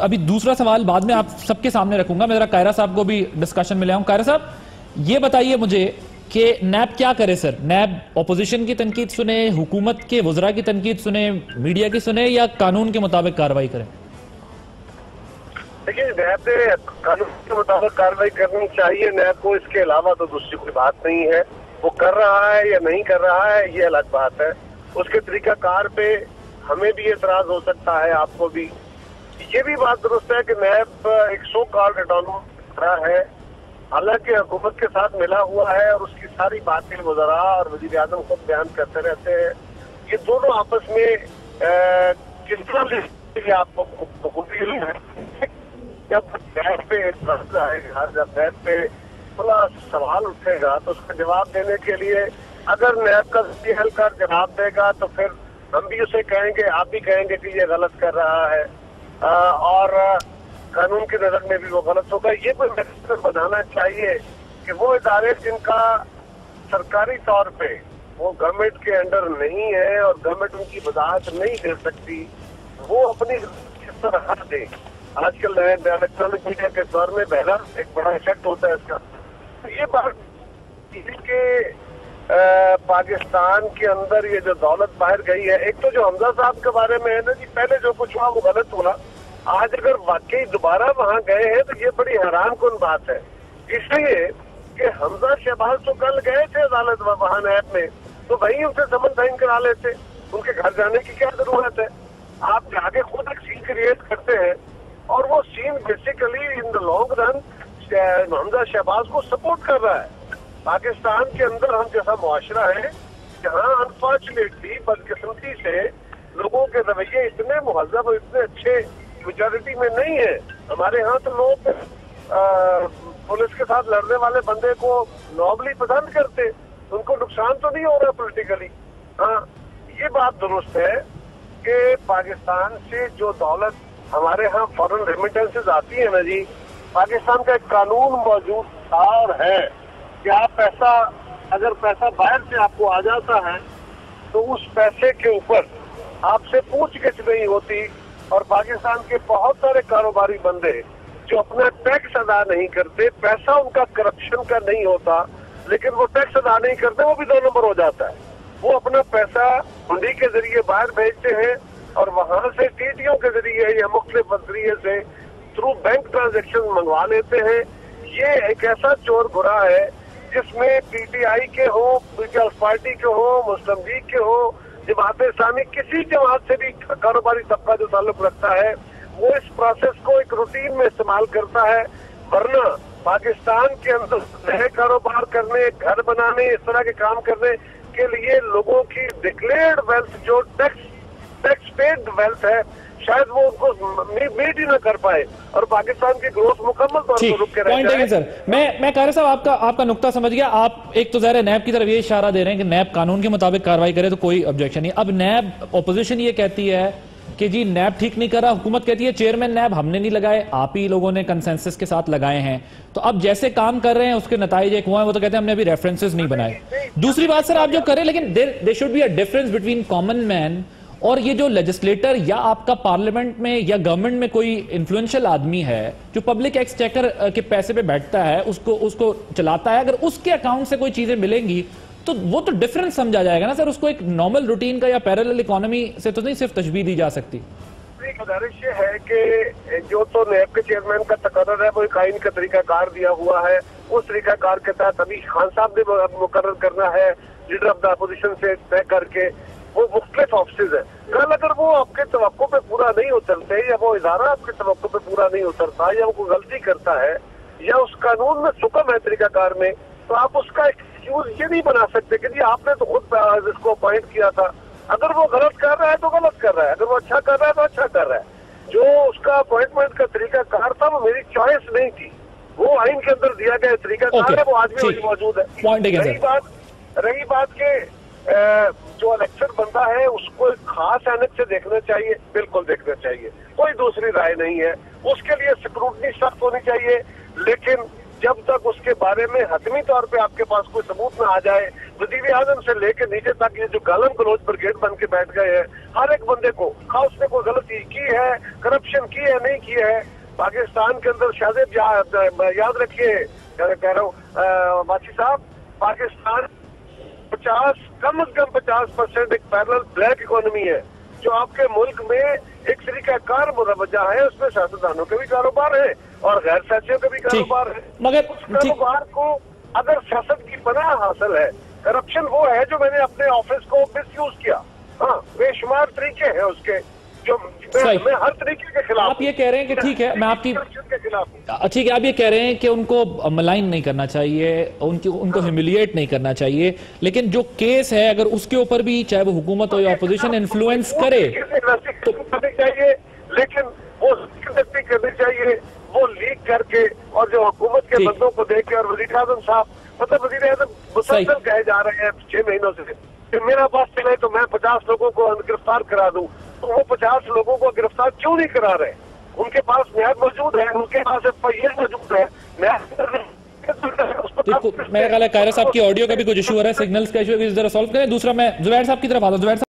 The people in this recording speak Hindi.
अभी दूसरा सवाल बाद में आप सबके सामने रखूंगा, मैं जरा कायरा साहब को भी डिस्कशन में ले आऊं। कायरा साहब, ये बताइए मुझे कि नैब क्या करे सर? नैब ऑपोजिशन की तनकीद सुने, हुकूमत के वज़रा की तनकीद सुने, मीडिया की सुने, या कानून के मुताबिक कार्रवाई करें? देखिए, नैब ने कानून के मुताबिक कार्रवाई करनी चाहिए नैब को, इसके अलावा तो दूसरी कोई बात नहीं है। वो कर रहा है या नहीं कर रहा है ये अलग बात है। उसके तरीकाकार पे हमें भी एतराज हो सकता है, आपको भी। ये भी बात दुरुस्त है कि नैब एक सो कॉल्ड ऑटोनॉमस है, हालांकि हुकूमत के साथ मिला हुआ है और उसकी सारी बातें वज़रा और वज़ीर आज़म खुद बयान करते रहते हैं। ये दोनों आपस में किस तरह आपको बखूबी है। जब नैब पे एतराज आएगा, जब नैब पे खुला सवाल उठेगा, तो उसका जवाब देने के लिए अगर नैब का हल्का जवाब देगा तो फिर हम भी उसे कहेंगे, आप भी कहेंगे कि ये गलत कर रहा है, और कानून की नजर में भी वो गलत होगा। ये कोई मैसेज बनाना चाहिए कि वो इदारे जिनका सरकारी तौर पे वो गवर्नमेंट के अंडर नहीं है और गवर्नमेंट उनकी वजाहत नहीं दे सकती, वो अपनी किस तरह दे। आजकल नए इलेक्ट्रॉनिक मीडिया के दौर में पहला एक बड़ा इफेक्ट होता है इसका। तो ये बात कि पाकिस्तान के अंदर ये जो दौलत बाहर गई है, एक तो जो हमजा साहब के बारे में है ना जी, पहले जो कुछ हुआ वो गलत हुआ। आज अगर वाकई दोबारा वहां गए हैं तो ये बड़ी हैरानकुन बात है, इसलिए कि हमजा शहबाज तो कल गए थे अदालत वहां नैब में, तो वही उनसे समन साइन करा लेते, उनके घर जाने की क्या जरूरत है। आप जाके खुद एक सीन क्रिएट करते हैं और वो scene basically in the long run Hamza Shahbaz को सपोर्ट कर रहा है। पाकिस्तान के अंदर हम जैसा मुआशरा है जहाँ अनफॉर्चुनेटली बदकिस्मती से लोगों के रवैये इतने मुहज़्ज़ब और इतने अच्छे मेजॉरिटी में नहीं है। हमारे यहाँ तो लोग पुलिस के साथ लड़ने वाले बंदे को नॉर्मली पसंद करते, उनको नुकसान तो नहीं हो रहा पॉलिटिकली। हाँ, ये बात दुरुस्त है कि पाकिस्तान से जो दौलत हमारे यहाँ फॉरेन रेमिटेंसेज आती है ना जी, पाकिस्तान का एक कानून मौजूद था और है कि आप पैसा, अगर पैसा बाहर से आपको आ जाता है तो उस पैसे के ऊपर आपसे पूछगिछ नहीं होती। और पाकिस्तान के बहुत सारे कारोबारी बंदे जो अपना टैक्स अदा नहीं करते, पैसा उनका करप्शन का नहीं होता, लेकिन वो टैक्स अदा नहीं करते, वो भी 2 नंबर हो जाता है। वो अपना पैसा हुंडी के जरिए बाहर भेजते हैं और वहां से टीटीओ के जरिए या मुख्तलिफ जरिए से थ्रू बैंक ट्रांजेक्शन मंगवा लेते हैं। ये एक ऐसा चोर बुरा है जिसमें पीटीआई के हो, पीपल्स पार्टी के हो, मुस्लिम लीग के हो, जमात इस्लामी, किसी जमात से भी कारोबारी तबका जो ताल्लुक रखता है, वो इस प्रोसेस को एक रूटीन में इस्तेमाल करता है। वरना पाकिस्तान के अंदर नए कारोबार करने, घर बनाने, इस तरह के काम करने के लिए लोगों की डिक्लेयर्ड वेल्थ, जो टैक्स पेड वेल्थ है, शायद वो उनको मीट ही ना कर पाए और पाकिस्तान की ग्रोथ मुकम्मल तौर पर रुक के रह जाए। सर, मैं कायरा साहब आपका नुक्ता समझ गया। आप एक तो ज़ाहिर है नैब की तरफ ये इशारा दे रहे हैं कि नैब कानून के मुताबिक कार्रवाई करे तो कोई ऑब्जेक्शन नहीं। अब नैब ऑपोजिशन ये कहती है कि जी नैब ठीक नहीं कर रहा, हुकूमत कहती है चेयरमैन नैब हमने नहीं लगाए, आप ही लोगों ने कंसेंसस के साथ लगाए हैं। तो अब जैसे काम कर रहे हैं उसके नतीजे एक हुआ है, वो तो कहते हैं हमने अभी रेफरेंसेस नहीं बनाए। दूसरी बात सर, आप जो करें, लेकिन there should be a difference between common man और ये जो लेजिस्लेटर या आपका पार्लियामेंट में या गवर्नमेंट में कोई इन्फ्लुएंशियल आदमी है जो पब्लिक एक्सचेकर के पैसे पे बैठता है, उसको चलाता है। अगर उसके अकाउंट से कोई चीजें मिलेंगी तो वो तो डिफरेंस समझा जाएगा ना सर। उसको एक नॉर्मल रूटीन का या पैरेलल इकोनॉमी से तो नहीं सिर्फ तशबीह दी जा सकती। एक गुजारिश है कि जो तो नैब के चेयरमैन का तकर्रर है वो एक आइन का तरीकाकार दिया हुआ है, उस तरीकाकार के तहत अभी खान साहब ने मुकर्रर करना है लीडर ऑफ द अपोजिशन से तय करके। वो मुख्तलिफ ऑफिस है, कल अगर वो आपके तवक्को पे पूरा नहीं उतरते या वो इदारा आपके तवक्को पे पूरा नहीं उतरता या वो कोई गलती करता है या उस कानून में सुकम है तरीकाकार में, तो आप उसका एक्सक्यूज ये नहीं बना सकते कि जी आपने तो खुद इसको अपॉइंट किया था। अगर वो गलत कर रहा है तो गलत कर रहा है, अगर वो अच्छा कर रहा है तो अच्छा कर रहा है। जो उसका अपॉइंटमेंट का तरीकाकार था वो मेरी चॉइस नहीं थी, वो आइन के अंदर दिया गया तरीकाकार है, वो आज भी मौजूद है। रही बात के जो इलेक्शन बंदा है उसको एक खास एनक से देखना चाहिए, बिल्कुल देखना चाहिए, कोई दूसरी राय नहीं है। उसके लिए स्क्रूटनी सख्त होनी चाहिए, लेकिन जब तक उसके बारे में हतमी तौर पे आपके पास कोई सबूत ना आ जाए, वजीर आजम से लेकर नीचे तक ये जो गालम गलोच ब्रिगेड बन के बैठ गए हैं, हर एक बंदे को हाँ उसने कोई गलती की है, करप्शन की है, नहीं की है। पाकिस्तान के अंदर शायद याद रखिए, कह रहा हूँ बाची साहब, पाकिस्तान 50 कम से कम 50% एक पैरेलल ब्लैक इकोनॉमी है, जो आपके मुल्क में एक तरीका कार मुरवजा है, उसमें सियासतदानों के भी कारोबार है और गैर सियासियों के भी कारोबार है। मगर उस कारोबार को अगर सियासत की पनाह हासिल है, करप्शन वो है जो मैंने अपने ऑफिस को मिसयूज किया, हाँ बेशुमार तरीके हैं उसके, जो मैं हर तरीके के खिलाफ। आप ये कह रहे हैं कि ठीक है, मैं आपकी के खिलाफ, ठीक है, आप ये कह रहे हैं कि उनको मलाइन नहीं करना चाहिए, उनको ह्यूमिलिएट नहीं करना चाहिए, लेकिन जो केस है अगर उसके ऊपर भी चाहे वो हुकूमत हो या अपोजिशन इन्फ्लुएंस करे तो करनी चाहिए, लेकिन वो करनी चाहिए वो लीक करके, और जो हुकूमत के बंदों को देख के, और वजीर आजम साहब, मतलब वजीर आजम मुसलसल कहे जा रहे हैं 6 महीनों से कि मेरा पास चले तो मैं 50 लोगों को गिरफ्तार करा दूं, तो वो 50 लोगों को गिरफ्तार क्यों नहीं करा रहे? उनके पास न्याय मौजूद है, उनके पास FIR मौजूद है, मेरा ख्याल है कायरा साहब की ऑडियो का भी कुछ इशू हो रहा है, सिग्नल्स का इशू है, जरा सॉल्व करें। दूसरा मैं जुबैर साहब की तरफ आता हूं। जुबैर